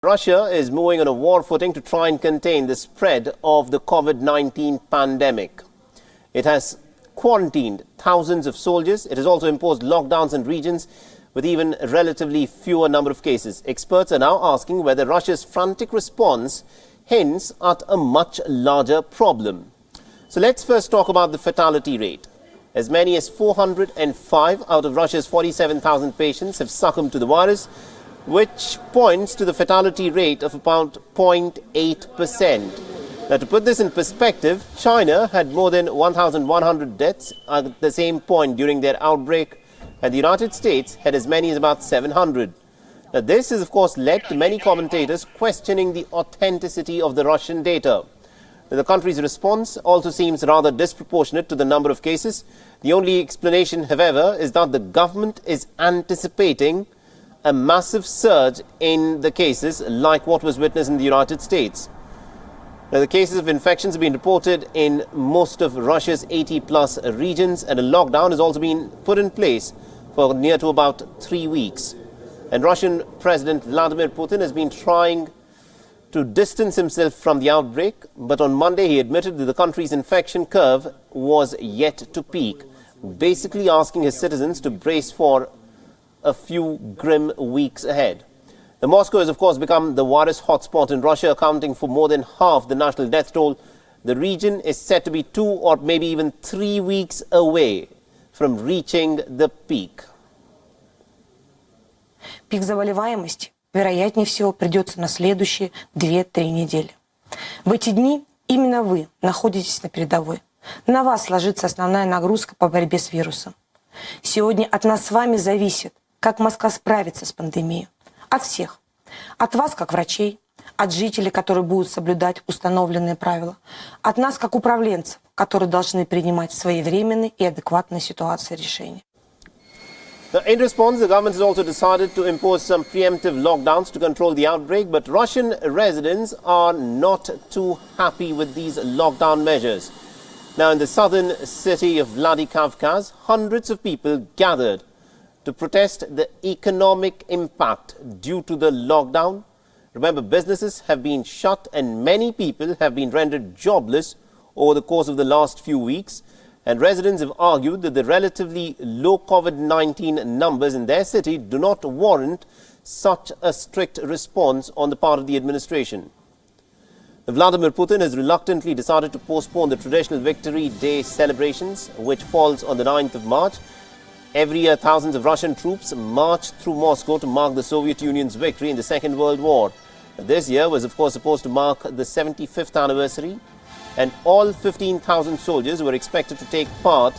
Russia is moving on a war footing to try and contain the spread of the COVID-19 pandemic. It has quarantined thousands of soldiers. It has also imposed lockdowns in regions with even a relatively fewer number of cases. Experts are now asking whether Russia's frantic response hints at a much larger problem. So let's first talk about the fatality rate. As many as 405 out of Russia's 47,000 patients have succumbed to the virus, which points to the fatality rate of about 0.8%. Now, to put this in perspective, China had more than 1,100 deaths at the same point during their outbreak, and the United States had as many as about 700. Now, this has, of course, led to many commentators questioning the authenticity of the Russian data. The country's response also seems rather disproportionate to the number of cases. The only explanation, however, is that the government is anticipating a massive surge in the cases like what was witnessed in the United States. Now, the cases of infections have been reported in most of Russia's 80-plus regions, and a lockdown has also been put in place for near to about 3 weeks. And Russian President Vladimir Putin has been trying to distance himself from the outbreak, but on Monday he admitted that the country's infection curve was yet to peak, basically asking his citizens to brace for a few grim weeks ahead. The Moscow has, of course, become the virus hotspot in Russia, accounting for more than half the national death toll. The region is said to be 2 or maybe even 3 weeks away from reaching the peak. Пик заболеваемости, вероятнее всего, придется на следующие 2-3 недели. В эти дни именно вы находитесь на передовой. На вас ложится основная нагрузка по борьбе с вирусом. Сегодня от нас с вами зависит, как Москва справится с пандемией. От всех. От вас, как врачей, от жителей, которые будут соблюдать установленные правила, от нас, как управленцев, которые должны принимать своевременные и адекватные ситуации решения. Now, in response, the government has also decided to impose some preemptive lockdowns to control the outbreak, but Russian residents are not too happy with these lockdown measures. Now, in the southern city of Vladikavkaz, hundreds of people gathered to protest the economic impact due to the lockdown. Remember, businesses have been shut and many people have been rendered jobless over the course of the last few weeks. And residents have argued that the relatively low COVID-19 numbers in their city do not warrant such a strict response on the part of the administration. Vladimir Putin has reluctantly decided to postpone the traditional Victory Day celebrations, which falls on the 9th of March. Every year, thousands of Russian troops march through Moscow to mark the Soviet Union's victory in the Second World War. This year was, of course, supposed to mark the 75th anniversary, and all 15,000 soldiers who are expected to take part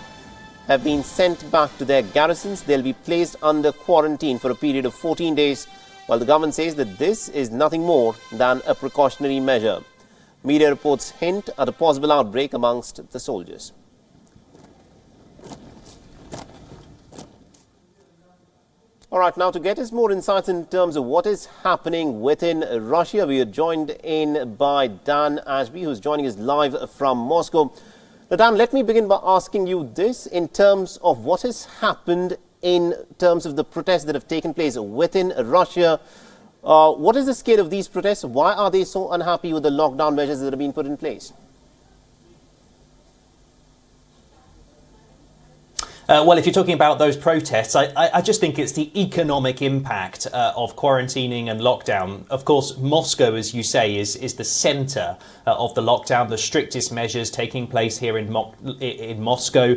have been sent back to their garrisons. They'll be placed under quarantine for a period of 14 days, while the government says that this is nothing more than a precautionary measure. Media reports hint at a possible outbreak amongst the soldiers. All right, now to get us more insights in terms of what is happening within Russia, we are joined in by Dan Ashby, who's joining us live from Moscow. Now, Dan, let me begin by asking you this in terms of what has happened in terms of the protests that have taken place within Russia. What is the scale of these protests? Why are they so unhappy with the lockdown measures that have been put in place? Well, if you're talking about those protests, I just think it's the economic impact of quarantining and lockdown. Of course, Moscow, as you say, is the centre of the lockdown, the strictest measures taking place here in Moscow,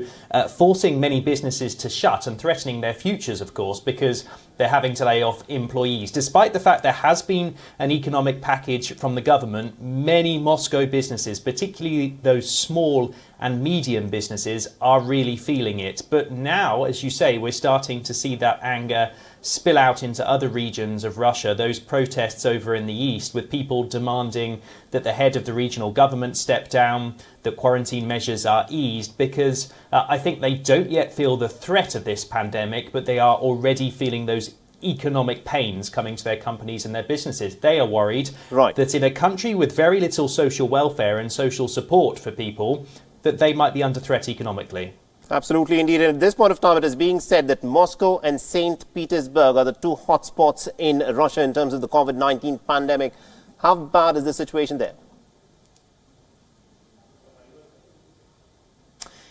forcing many businesses to shut and threatening their futures, of course, because they're having to lay off employees. Despite the fact there has been an economic package from the government, many Moscow businesses, particularly those small and medium businesses, are really feeling it. But now, as you say, we're starting to see that anger spill out into other regions of Russia, those protests over in the east, with people demanding that the head of the regional government step down, that quarantine measures are eased, because I think they don't yet feel the threat of this pandemic, but they are already feeling those economic pains coming to their companies and their businesses. They are worried that in a country with very little social welfare and social support for people, that they might be under threat economically. Absolutely, indeed. And at this point of time, it is being said that Moscow and St. Petersburg are the two hotspots in Russia in terms of the COVID-19 pandemic. How bad is the situation there?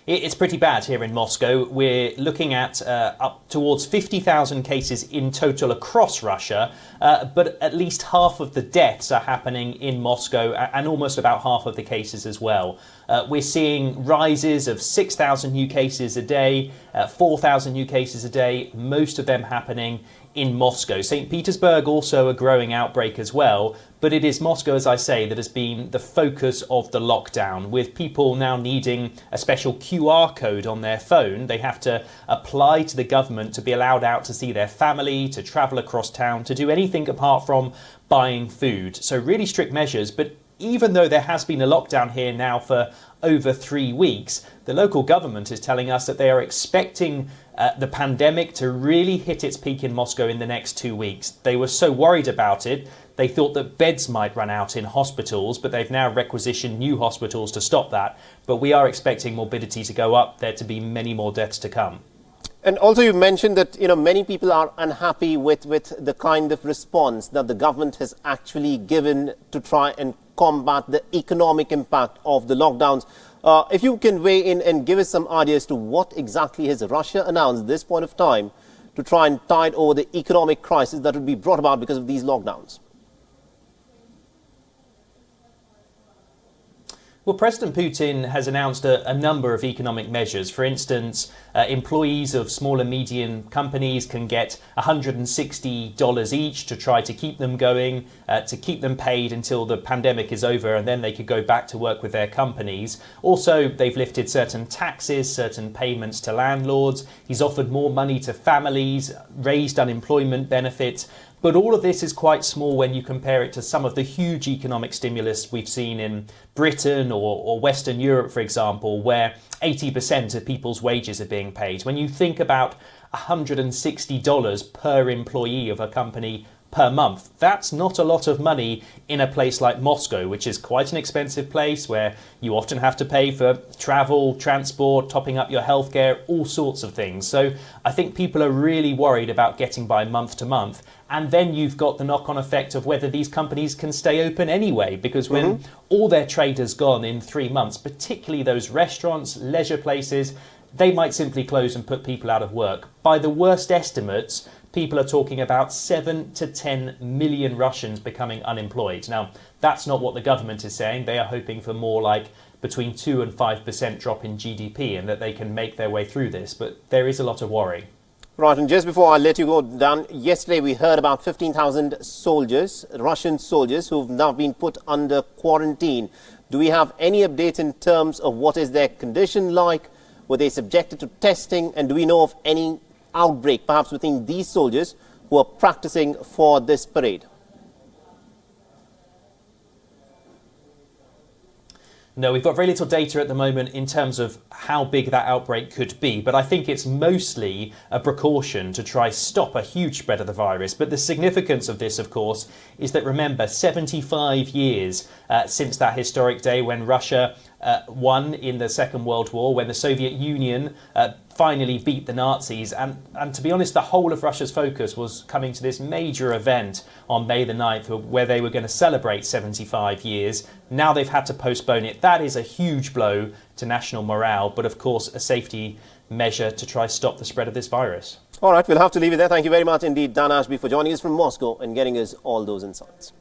It's pretty bad here in Moscow. We're looking at up towards 50,000 cases in total across Russia, but at least half of the deaths are happening in Moscow and almost about half of the cases as well. We're seeing rises of 6,000 new cases a day, 4,000 new cases a day, most of them happening in Moscow. St. Petersburg also a growing outbreak as well, but it is Moscow, as I say, that has been the focus of the lockdown, with people now needing a special QR code on their phone. They have to apply to the government to be allowed out to see their family, to travel across town, to do anything apart from buying food. So really strict measures, but even though there has been a lockdown here now for over 3 weeks, the local government is telling us that they are expecting the pandemic to really hit its peak in Moscow in the next 2 weeks. They were so worried about it, they thought that beds might run out in hospitals, but they've now requisitioned new hospitals to stop that. But we are expecting morbidity to go up, there to be many more deaths to come. And also you mentioned that, many people are unhappy with the kind of response that the government has actually given to try and combat the economic impact of the lockdowns. If you can weigh in and give us some ideas to what exactly has Russia announced at this point of time to try and tide over the economic crisis that would be brought about because of these lockdowns. Well, President Putin has announced a number of economic measures. For instance, employees of small and medium companies can get $160 each to try to keep them going, to keep them paid until the pandemic is over, and then they could go back to work with their companies. Also, they've lifted certain taxes, certain payments to landlords. He's offered more money to families, raised unemployment benefits. But all of this is quite small when you compare it to some of the huge economic stimulus we've seen in Britain or Western Europe, for example, where 80% of people's wages are being paid. When you think about $160 per employee of a company per month, that's not a lot of money in a place like Moscow, which is quite an expensive place where you often have to pay for travel, transport, topping up your healthcare, all sorts of things. So I think people are really worried about getting by month to month. And then you've got the knock-on effect of whether these companies can stay open anyway, because when all their trade has gone in 3 months, particularly those restaurants, leisure places, they might simply close and put people out of work. By the worst estimates, people are talking about 7 to 10 million Russians becoming unemployed. Now, that's not what the government is saying. They are hoping for more like between 2 and 5% drop in GDP and that they can make their way through this. But there is a lot of worry. Right, and just before I let you go, Dan, yesterday we heard about 15,000 soldiers, Russian soldiers, who've now been put under quarantine. Do we have any updates in terms of what is their condition like? Were they subjected to testing? And do we know of any outbreak, perhaps within these soldiers who are practicing for this parade? No, we've got very little data at the moment in terms of how big that outbreak could be, but I think it's mostly a precaution to try stop a huge spread of the virus. But the significance of this, of course, is that, remember, 75 years since that historic day when Russia won in the Second World War, when the Soviet Union finally beat the Nazis. And to be honest, the whole of Russia's focus was coming to this major event on May the 9th, where they were going to celebrate 75 years. Now they've had to postpone it. That is a huge blow to national morale, but of course a safety measure to try stop the spread of this virus. All right, we'll have to leave it there. Thank you very much indeed, Dan Ashby, for joining us from Moscow and getting us all those insights.